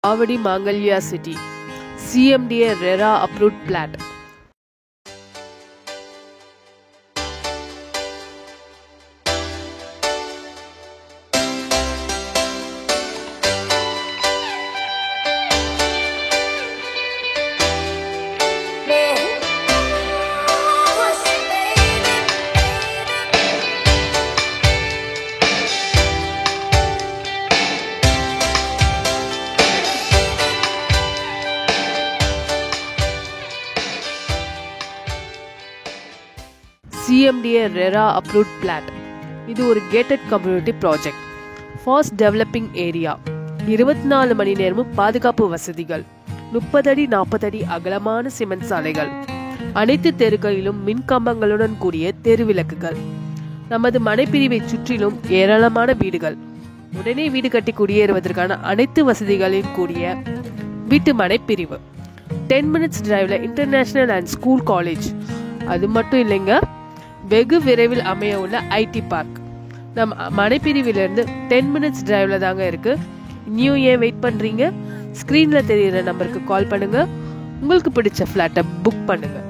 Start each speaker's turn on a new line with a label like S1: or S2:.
S1: Avadi Mangalya City. CMDA RERA approved plat. CMDA RERA approved plat. இது ஒரு gated community project. Fast developing area. 24 மணி நேரமும் பாதுகாப்பு வசதிகள். 30 அடி 40 அடி அகலமான சிமெண்ட் சாலைகள். அனைத்து தெருக்களிலும் மின் கம்பங்களுடன் கூடிய தெருவிளக்குகள். நமது மனைப்பிரிவை சுற்றிலும் ஏராளமான வீடுகள். உடனே வீடு கட்டி குடியேறுவதற்கான அனைத்து வசதிகளின் கூடிய வீட்டு மனைப்பிரிவு. 10 minutes டிரைவ்ல இன்டர்நேஷனல் அண்ட் ஸ்கூல் காலேஜ். அது மட்டும் இல்லைங்க, வெகு விரைவில் அமைய உள்ள ஐடி பார்க் நம் மனைப்பிரிவிலிருந்து 10 minutes டிரைவ்ல தாங்க இருக்கு. இன்னும் ஏன் வெயிட் பண்றீங்க? ஸ்கிரீன்ல தெரியுற நம்பருக்கு கால் பண்ணுங்க. உங்களுக்கு பிடிச்ச ஃபிளாட்டை புக் பண்ணுங்க.